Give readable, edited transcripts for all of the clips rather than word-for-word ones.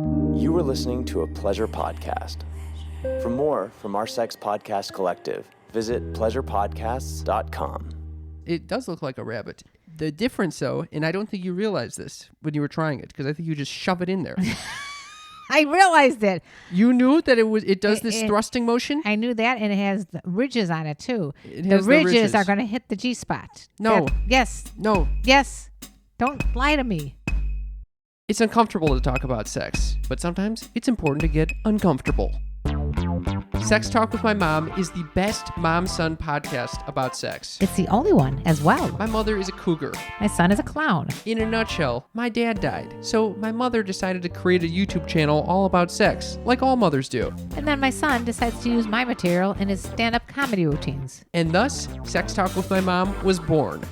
You are listening to a pleasure podcast. For more from our sex podcast collective, visit pleasurepodcasts.com. It does look like a rabbit. The difference, though, and I don't think you realized this when you were trying it, because I think you just shove it in there. I realized it. You knew that it does this thrusting motion? I knew that, and it has the ridges on it, too. The ridges are going to hit the G-spot. No. Yes. No. Yes. Don't lie to me. It's uncomfortable to talk about sex, but sometimes it's important to get uncomfortable. Sex Talk with My Mom is the best mom-son podcast about sex. It's the only one as well. My mother is a cougar. My son is a clown. In a nutshell, my dad died, so my mother decided to create a YouTube channel all about sex, like all mothers do. And then my son decides to use my material in his stand-up comedy routines. And thus, Sex Talk with My Mom was born.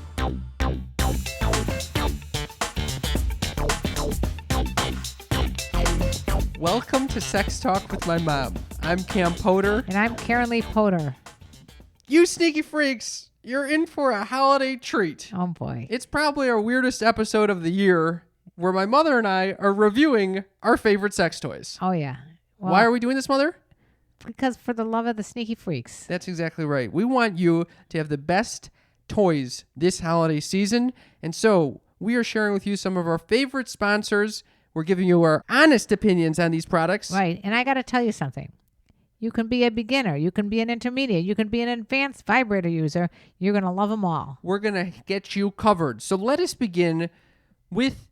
Welcome to Sex Talk with My Mom. I'm Cam Potter. And I'm Karen Lee Potter. You sneaky freaks, you're in for a holiday treat. Oh, boy. It's probably our weirdest episode of the year, where my mother and I are reviewing our favorite sex toys. Oh, yeah. Well, Why are we doing this, Mother? Because for the love of the sneaky freaks. That's exactly right. We want you to have the best toys this holiday season, and so we are sharing with you some of our favorite sponsors. We're giving you our honest opinions on these products. Right. And I got to tell you something. You can be a beginner. You can be an intermediate. You can be an advanced vibrator user. You're going to love them all. We're going to get you covered. So let us begin with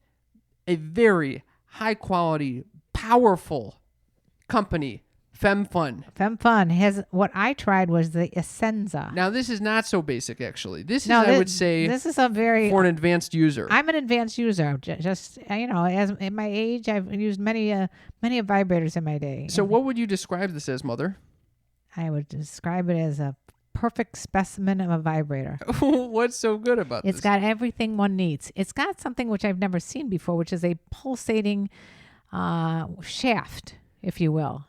a very high quality, powerful company, Fem Fun. Fem Fun has, what I tried was the Essenza. Now, this is not so basic, actually. I would say, this is a very, for an advanced user. I'm an advanced user. Just, as in my age, I've used many vibrators in my day. So what would you describe this as, Mother? I would describe it as a perfect specimen of a vibrator. What's so good about this? It's got everything one needs. It's got something which I've never seen before, which is a pulsating shaft, if you will.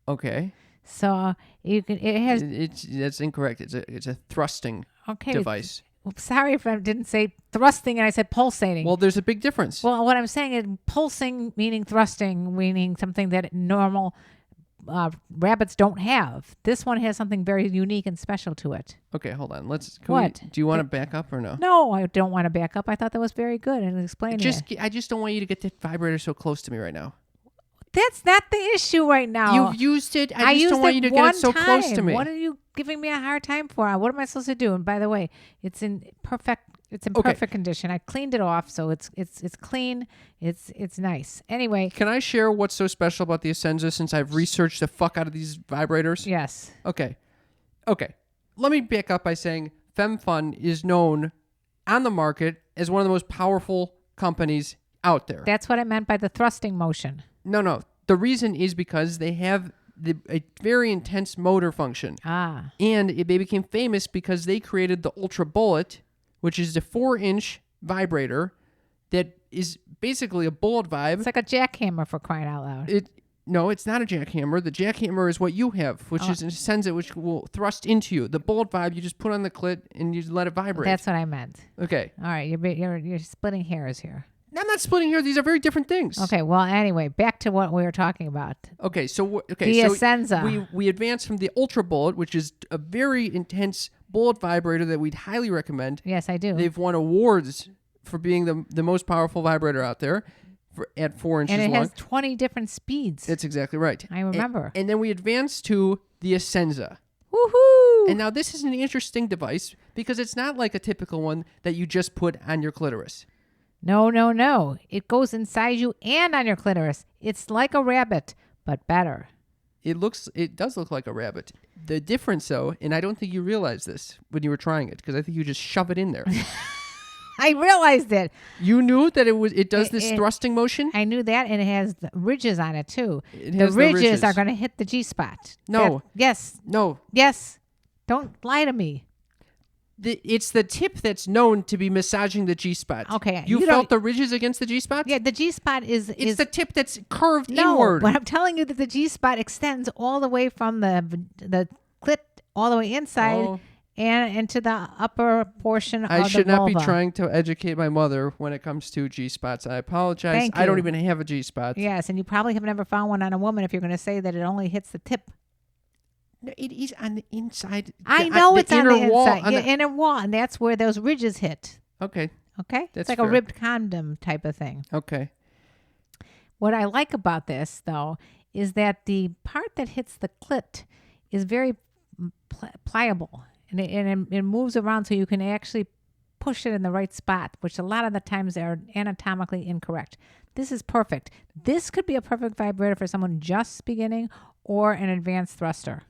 Okay. So you can. It has. That's incorrect. It's a thrusting device. Sorry if I didn't say thrusting and I said pulsating. Well, there's a big difference. Well, what I'm saying is pulsing meaning thrusting, meaning something that normal rabbits don't have. This one has something very unique and special to it. Okay, hold on. What? Do you want to back up or no? No, I don't want to back up. I thought that was very good and explaining it. I just don't want you to get the vibrator so close to me right now. That's not the issue right now. You've used it. I just don't want you to get it so close to me. What are you giving me a hard time for? What am I supposed to do? And by the way, it's in perfect condition. I cleaned it off, so it's clean. It's nice. Anyway, can I share what's so special about the Essenza since I've researched the fuck out of these vibrators? Yes. Okay. Let me back up by saying Fem Fun is known on the market as one of the most powerful companies out there. That's what I meant by the thrusting motion. No. The reason is because they have a very intense motor function. Ah. And they became famous because they created the Ultra Bullet, which is a 4-inch vibrator that is basically a bullet vibe. It's like a jackhammer, for crying out loud. No, it's not a jackhammer. The jackhammer is what you have, which is an Essenza, which will thrust into you. The bullet vibe, you just put on the clit and you let it vibrate. That's what I meant. Okay. All right, you're splitting hairs here. I'm not splitting here. These are very different things. Okay, well, anyway, back to what we were talking about. Okay, so the Essenza. We advanced from the Ultra Bullet, which is a very intense bullet vibrator that we'd highly recommend. Yes, I do. They've won awards for being the most powerful vibrator out there at 4 inches long. And it has 20 different speeds. That's exactly right. I remember. And then we advanced to the Essenza. Woohoo! And now this is an interesting device because it's not like a typical one that you just put on your clitoris. No. It goes inside you and on your clitoris. It's like a rabbit, but better. It does look like a rabbit. The difference, though, and I don't think you realized this when you were trying it, because I think you just shove it in there. I realized it. You knew that it does this thrusting motion? I knew that, and it has the ridges on it, too. The ridges are going to hit the G-spot. No. Yes. No. Yes. Don't lie to me. It's the tip that's known to be massaging the G-spot. Okay. You felt the ridges against the G-spot? Yeah, the G-spot is... It's the tip that's curved No, inward. but I'm telling you that the G-spot extends all the way from the clit all the way inside. Oh. and into the upper portion of the vulva. I should not be trying to educate my mother when it comes to G-spots. I apologize. Thank I don't you. even have a G-spot. Yes, and you probably have never found one on a woman if you're going to say that it only hits the tip. No, it is on the inside. I know it's on the inside. On Yeah, inner wall, and that's where those ridges hit. Okay. Okay? That's it's like fair. a ribbed condom type of thing. Okay. What I like about this, though, is that the part that hits the clit is very pliable, and it moves around so you can actually push it in the right spot, which a lot of the times are anatomically incorrect. This is perfect. This could be a perfect vibrator for someone just beginning or an advanced thruster.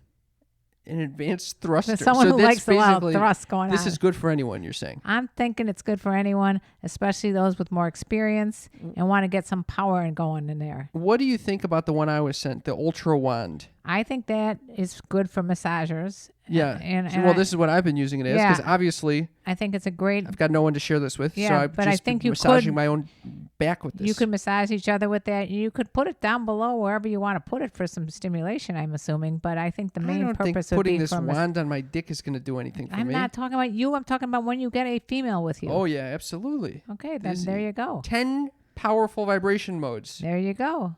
An advanced thruster. For someone who likes a lot of thrust going on. This is good for anyone, you're saying? I'm thinking it's good for anyone, especially those with more experience and want to get some power and going in there. What do you think about the one I was sent, the Ultra Wand? I think that is good for massagers. Yeah. And this is what I've been using it as, because obviously I think it's a great. I've got no one to share this with, Yeah, so I've but just I think been you massaging could- my own back with this. You could massage each other with that. You could put it down below wherever you want to put it for some stimulation, I'm assuming. But I think the I main don't think purpose would putting be this for wand on my dick is going to do anything for I'm me. not talking about you. I'm talking about when you get a female with you. Oh, yeah, absolutely. Okay, then This- there you go. 10 powerful vibration modes. There you go.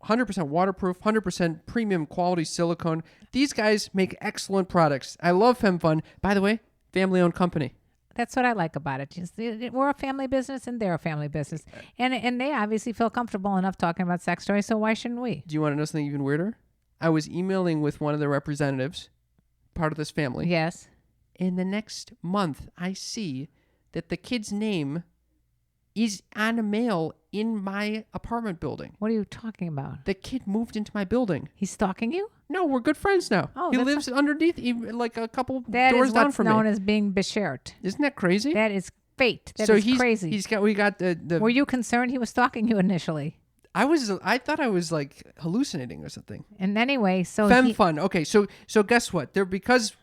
100% waterproof, 100% premium quality silicone. These guys make excellent products. I love Fem Fun. By the way, family-owned company. That's what I like about it. We're a family business and they're a family business. And they obviously feel comfortable enough talking about sex toys, so why shouldn't we? Do you want to know something even weirder? I was emailing with one of the representatives, part of this family. Yes. And the next month, I see that the kid's name is on a mail in my apartment building. What are you talking about? The kid moved into my building. He's stalking you? No, we're good friends now. Oh, he that's lives underneath, like a couple That doors is down what's from known me. as being beshert. Isn't that crazy? That is fate. That so is he's crazy. We got the. Were you concerned he was stalking you initially? I thought I was like hallucinating or something. And anyway, so Fem Fun. Okay, so guess what? They're because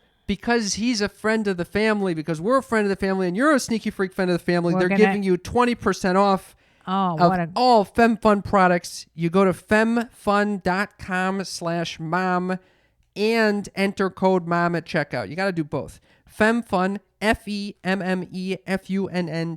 he's a friend of the family, because we're a friend of the family, and you're a sneaky freak friend of the family. They're giving you 20% off. Oh, of what a all Fem Fun products. You go to femfun.com/mom and enter code MOM at checkout. You got to do both. FemFun,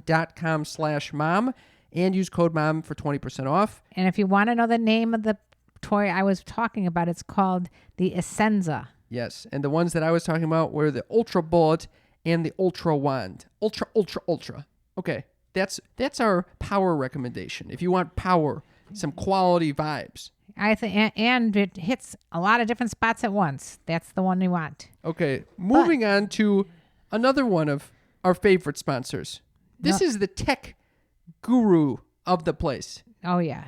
FEMMEFUNN.com/mom, and use code MOM for 20% off. And if you want to know the name of the toy I was talking about, it's called the Essenza. Yes, and the ones that I was talking about were the Ultra Bullet and the Ultra Wand. Ultra, ultra, ultra. Okay, that's our power recommendation. If you want power, some quality vibes. I think, and it hits a lot of different spots at once. That's the one you want. Okay, moving on to another one of our favorite sponsors. This is the tech guru of the place. Oh, yeah.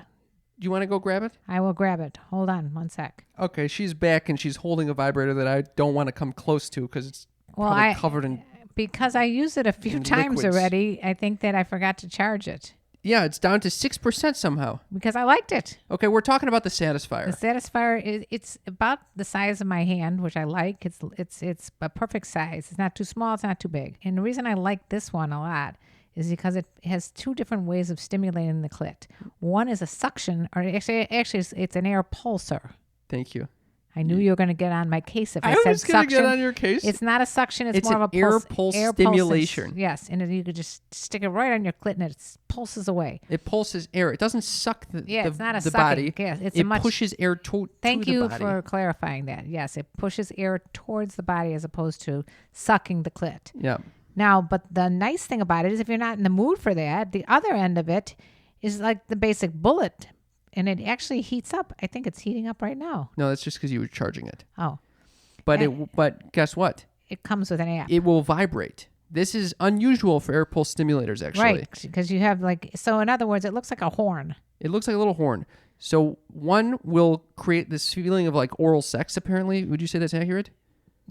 Do you want to go grab it? I will grab it. Hold on one sec. Okay, she's back and she's holding a vibrator that I don't want to come close to because it's probably covered in... Because I used it a few in times liquids. already, I think that I forgot to charge it. Yeah, it's down to 6% somehow. Because I liked it. Okay, we're talking about the Satisfier. The Satisfier it's about the size of my hand, which I like. It's a perfect size. It's not too small. It's not too big. And the reason I like this one a lot is because it has two different ways of stimulating the clit. One is a suction, or actually it's an air pulsar. Thank you. I knew you were going to get on my case if I I said was going suction. to get on your case. It's not a suction. It's more an of a air pulse stimulation. Yes, and you could just stick it right on your clit and it pulses away. It pulses air. It doesn't suck the It's not a the sucking. body. Yes, it's it a much. pushes air to Thank the you body. for clarifying that. Yes, it pushes air towards the body as opposed to sucking the clit. Yeah. Now, but the nice thing about it is if you're not in the mood for that, the other end of it is like the basic bullet, and it actually heats up. I think it's heating up right now. No, that's just because you were charging it. Oh, But guess what? it comes with an app. It will vibrate. This is unusual for air pulse stimulators, actually. Right, because you have so in other words, it looks like a horn. It looks like a little horn. So one will create this feeling of like oral sex, apparently. Would you say that's accurate?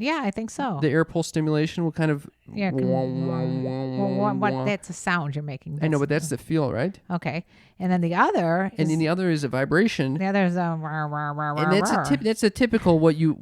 Yeah, I think so. The air pulse stimulation will kind of... Yeah, what? That's a sound you're making. I know, but that's the feel, right? Okay. And then the other And then the other is a vibration. the other is a And that's a typical what you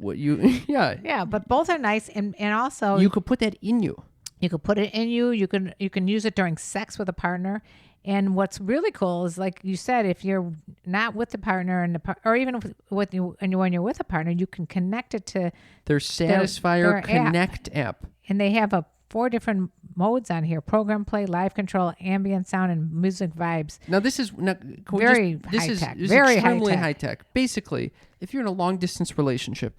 yeah. Yeah, but both are nice, and also You could put that in you. you could put it in you. You can use it during sex with a partner, And what's really cool is, like you said, if you're not with the partner or even with you, and when you're with a partner, you can connect it to Their Satisfier their Connect app. and they have 4 different modes on here: program, play, live control, ambient sound, and music vibes. Now this is Very this high is, tech. Is Very extremely high high tech. tech. Basically, if you're in a long distance relationship,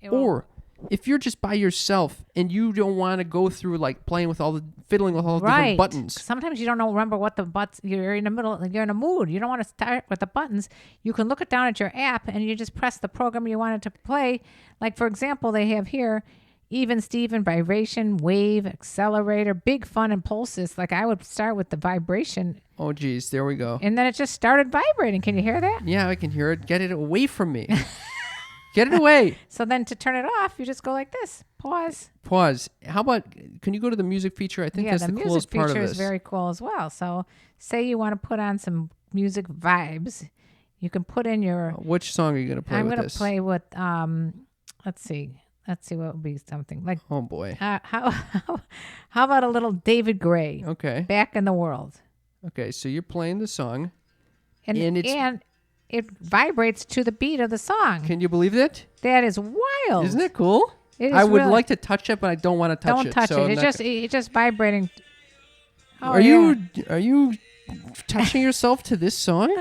It will- or if you're just by yourself and you don't want to go through like fiddling with all the different buttons. Sometimes you don't remember what the buttons. You're in the middle. You're in a mood. You don't want to start with the buttons. You can look it down at your app and you just press the program you want it to play. Like for example, they have here even, Steven, vibration, wave, accelerator, big fun, and pulses. Like I would start with the vibration. Oh geez, there we go. And then it just started vibrating. Can you hear that? Yeah, I can hear it. Get it away from me. Get it away. So then to turn it off, you just go like this. Pause. Pause. How about, can you go to the music feature? I think that's the music coolest part of feature this. is very cool as well. So say you want to put on some music vibes. You can put in your... Which song are you going to play I'm with going this? to play with... let's see what would be something. Like, Oh boy. how about a little David Gray, Okay. Back in the World? Okay, so you're playing the song. And And it's- it vibrates to the beat of the song. Can you believe that? That is wild. Isn't it cool? It is I would really- like to touch it, but I don't want to touch Don't it. touch so it. I'm It's just vibrating. Oh, Are yeah. you touching yourself to this song?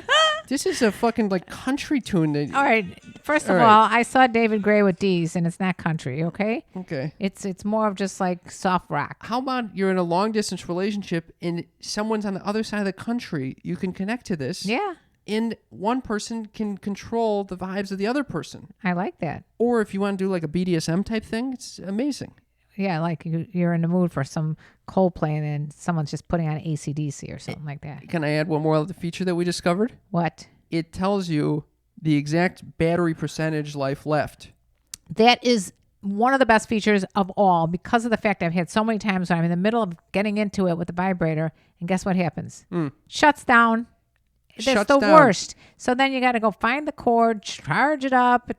This is a fucking like country tune. All right. First of All right. all, I saw David Gray with D's, and it's not country. Okay. Okay. It's more of just like soft rock. How about you're in a long distance relationship and someone's on the other side of the country? You can connect to this. Yeah, And one person can control the vibes of the other person. I like that. Or if you want to do like a BDSM type thing, it's amazing. Yeah, like you're in the mood for some Coldplay, and then someone's just putting on AC/DC or something like that. Can I add one more other feature that we discovered? What? It tells you the exact battery percentage life left. That is one of the best features of all, because of the fact I've had so many times when I'm in the middle of getting into it with the vibrator, and guess what happens? Shuts down. That's Shuts the down. worst. So then you got to go find the cord, charge it up.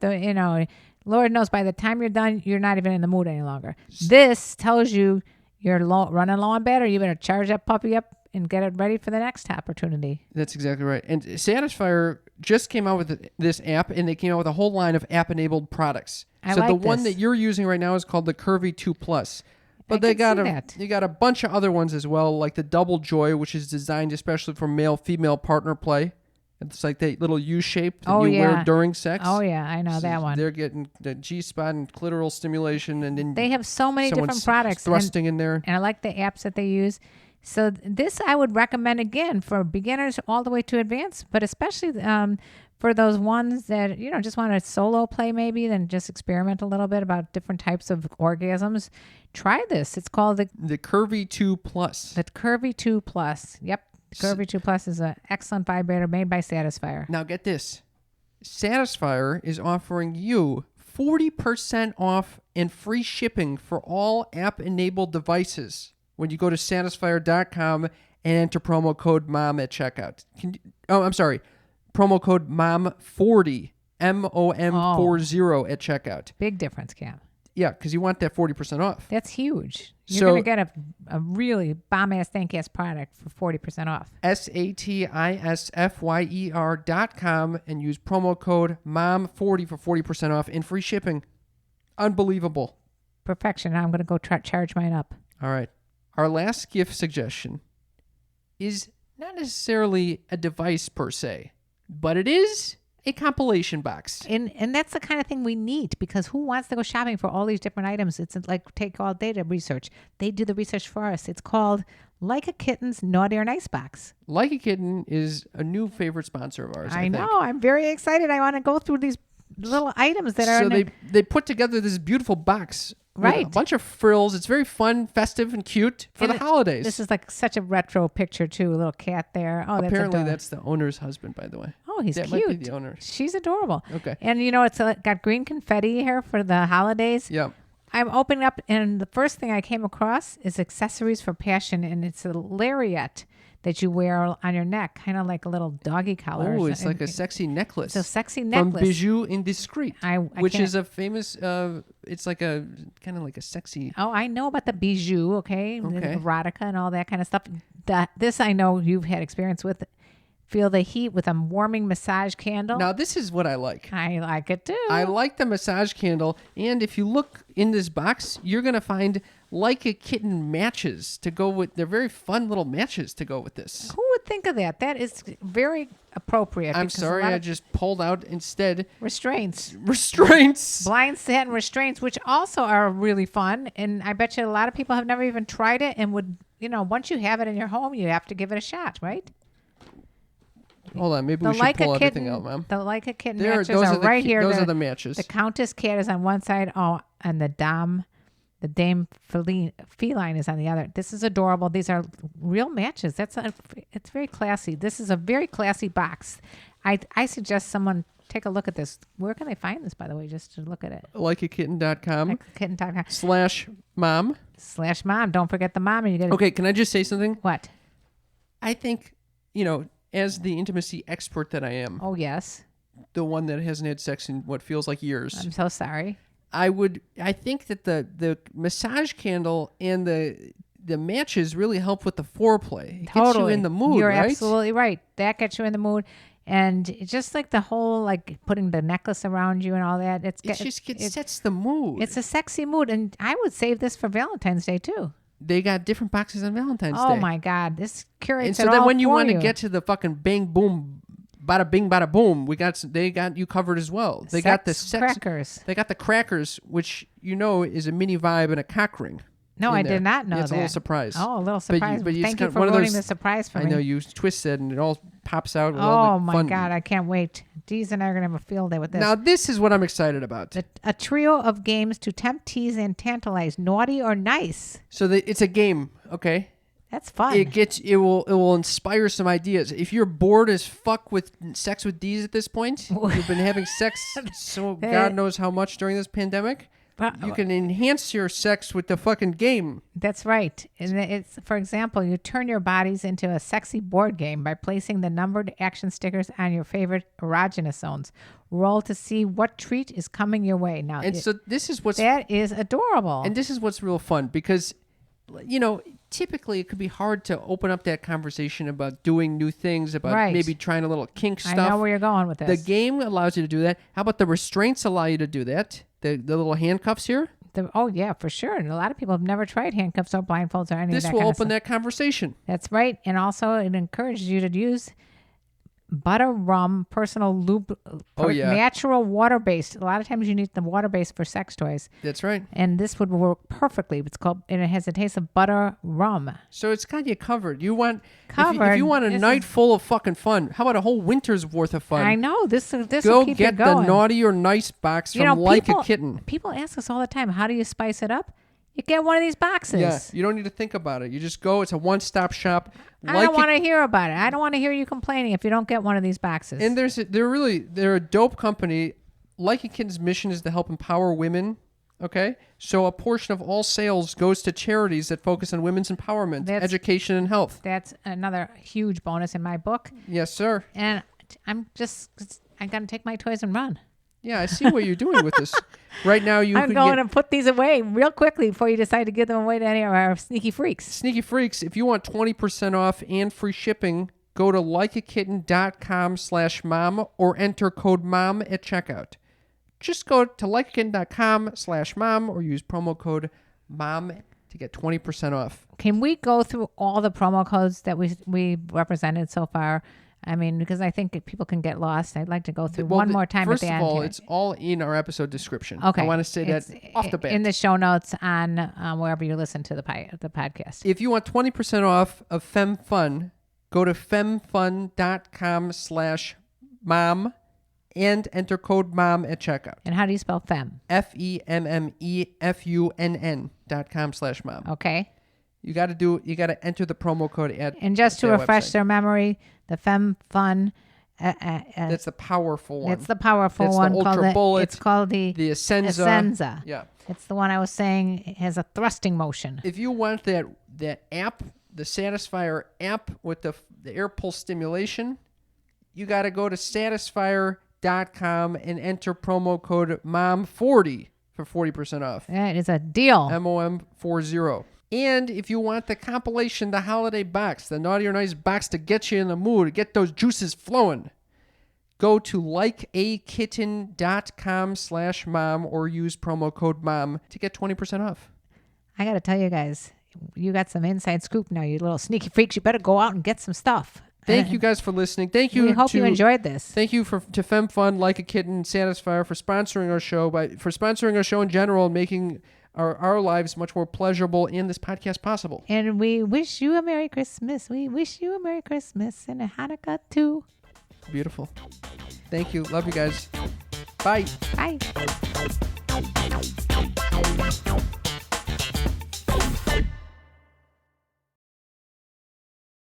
Lord knows by the time you're done, you're not even in the mood any longer. This tells you you're running low on battery. You better charge that puppy up and get it ready for the next opportunity. That's exactly right. And Satisfier just came out with this app, and they came out with a whole line of app-enabled products. I So the like one this. that you're using right now is called the Curvy 2 Plus. But I they can got see a that. you got a bunch of other ones as well, like the Double Joy, which is designed especially for male-female partner play. It's like that little U shape that Oh, you wear yeah. during sex. Oh, yeah, I know So that one. They're getting the G-spot and clitoral stimulation, and then They have so many different someone's products. thrusting in there. And I like the apps that they use. So this I would recommend again for beginners all the way to advanced, but especially for those ones that just want to solo play, maybe then just experiment a little bit about different types of orgasms. Try this. It's called The Curvy 2 Plus. the Curvy 2 Plus. Yep, the Curvy 2 Plus is an excellent vibrator made by Satisfier. Now get this. Satisfier is offering you 40% off and free shipping for all app-enabled devices when you go to Satisfier.com and enter promo code MOM at checkout. Promo code MOM40, MOM40 at checkout. Big difference, Cam. Yeah, because you want that 40% off. That's huge. You're So- going to get a really bomb-ass, thank-ass product for 40% off. SATISFYER.com and use promo code MOM40 for 40% off and free shipping. Unbelievable. Perfection. Now I'm going to go charge mine up. All right. Our last gift suggestion is not necessarily a device per se, but it is a compilation box. And that's the kind of thing we need, because who wants to go shopping for all these different items? It's like take all day to research. They do the research for us. It's called Like a Kitten's Naughty or Nice Box. Like a Kitten is a new favorite sponsor of ours. I think. know. I'm very excited. I want to go through these little items that are So in they put together this beautiful box. With Right. a bunch of frills. It's very fun, festive, and cute for the holidays. This is like such a retro picture too. A little cat there. Oh, Apparently, adorable. that's the owner's husband, by the way. Oh, he's that cute. might be the owner. She's adorable. Okay. And it's got green confetti here for the holidays. Yeah. I'm opening up, and the first thing I came across is accessories for passion, and it's a lariat. that you wear on your neck, kind of like a little doggy collar. Oh, it's like a sexy necklace. It's a sexy From necklace. Bijou Indiscreet, I which can't- is a famous, it's like a kind of like a sexy. Oh, I know about the bijou, okay? The Okay. erotica and all that kind of stuff. This I know you've had experience with. Feel the heat with a warming massage candle. Now, this is what I like. I like it too. I like the massage candle. And if you look in this box, you're going to find Like a Kitten matches to go with. They're very fun little matches to go with this. Who would think of that? That is very appropriate. I'm because a sorry, lot I of just pulled out instead restraints. restraints. Blind satin restraints, which also are really fun. And I bet you a lot of people have never even tried it and would, once you have it in your home, you have to give it a shot, right? Hold on, maybe The we should Like pull a everything Kitten, out, Mom. the Like a Kitten There, matches those are are the right here. Those are the matches. The Countess Cat is on one side, and the Dame Feline is on the other. This is adorable. These are real matches. It's very classy. This is a very classy box. I suggest someone take a look at this. Where can they find this, by the way, just to look at it? LikeAKitten.com Kitten.com/mom. /mom. Don't forget the mom. And you get Okay, can I just say something? What? I think, as the intimacy expert that I am, Oh, yes. the one that hasn't had sex in what feels like years, I'm so sorry. I think that the massage candle and the matches really help with the foreplay. It gets you in the mood, You're right? absolutely right. That gets you in the mood. And it's just like the whole, like putting the necklace around you and all that. It sets the mood. It's a sexy mood. And I would save this for Valentine's Day, too. They got different boxes on Valentine's Day. Oh, my God. This curates And so it then all when you for want to get to the fucking bang, boom, bada bing, bada boom, they got you covered as well. They got the crackers. They got the crackers, which is a mini vibe and a cock ring. No, I did not know It's that. a little surprise. Oh, a little surprise. But Thank you got for one of ruining those- the surprise for I me. know you twist it and it all pops out. With all Oh, the my fun. God. I can't wait. Dee's and I are going to have a field day with this. Now this is what I'm excited about. A trio of games to tempt, tease, and tantalize. Naughty or nice. So it's a game, okay? That's fun. It will inspire some ideas. If you're bored as fuck with sex with D's at this point, you've been having sex so God knows how much during this pandemic. You can enhance your sex with the fucking game. That's right. And it's, for example, you turn your bodies into a sexy board game by placing the numbered action stickers on your favorite erogenous zones. Roll to see what treat is coming your way. Now, And so this is what's that is adorable. And this is what's real fun because, typically it could be hard to open up that conversation about doing new things, about Right. maybe trying a little kink stuff. I know where you're going with this. The game allows you to do that. How about the restraints allow you to do that? The little handcuffs here? Oh, yeah, for sure. And a lot of people have never tried handcuffs or blindfolds or any This of that will kind open of stuff. that conversation. That's right. And also it encourages you to use butter rum personal lube. Natural water-based. A lot of times you need the water-based for sex toys. That's right. And this would work perfectly. And it has a taste of butter rum. So it's got you covered. You want if Covered. you want a This night is- full of fucking fun. How about a whole winter's worth of fun? I know. This will Go keep get you the going. naughty or nice box from Like people, a Kitten. People ask us all the time, how do you spice it up? You get one of these boxes. Yeah, you don't need to think about it. You just go. It's a one-stop shop. I don't want to hear about it. I don't want to hear you complaining if you don't get one of these boxes. And they're a dope company. Like a Kitten's mission is to help empower women. Okay, so a portion of all sales goes to charities that focus on women's empowerment, education, and health. That's another huge bonus in my book. Yes, sir. And I'm going to take my toys and run. Yeah, I see what you're doing with this. Right now, I'm going to put these away real quickly before you decide to give them away to any of our sneaky freaks. Sneaky Freaks, if you want 20% off and free shipping, go to likeakitten.com/mom or enter code MOM at checkout. Just go to likeakitten.com/mom or use promo code MOM to get 20% off. Can we go through all the promo codes that we represented so far? I mean, because I think people can get lost. I'd like to go through one more time at the end. First of all, here. it's all in our episode description. Okay. I want to say that off the bat. In the show notes on wherever you listen to the podcast. If you want 20% off of Fem Fun, go to femfun.com/mom and enter code MOM at checkout. And how do you spell fem? FEMMEFUNN.com/mom. Okay. You got to enter the promo code at. And just to their refresh website. their memory, the Fem Fun. That's the powerful one. It's the powerful That's one. the Ultra Bullet. It's called the Essenza. Essenza. Yeah. It's the one I was saying has a thrusting motion. If you want that app the Satisfier app with the air pulse stimulation, you got to go to Satisfier.com and enter promo code MOM40 for 40% off. That is a deal. MOM40. And if you want the compilation, the holiday box, the Naughty or Nice box to get you in the mood, to get those juices flowing, go to likeakitten.com/mom or use promo code MOM to get 20% off. I got to tell you guys, you got some inside scoop now, you little sneaky freaks. You better go out and get some stuff. Thank you guys for listening. Thank you. We hope you enjoyed this. Thank you to Fem Fun, Like a Kitten, Satisfier for sponsoring our show, for sponsoring our show in general and making our lives much more pleasurable and this podcast possible. And we wish you a Merry Christmas. We wish you a Merry Christmas and a Hanukkah too. Beautiful. Thank you. Love you guys. Bye. Bye.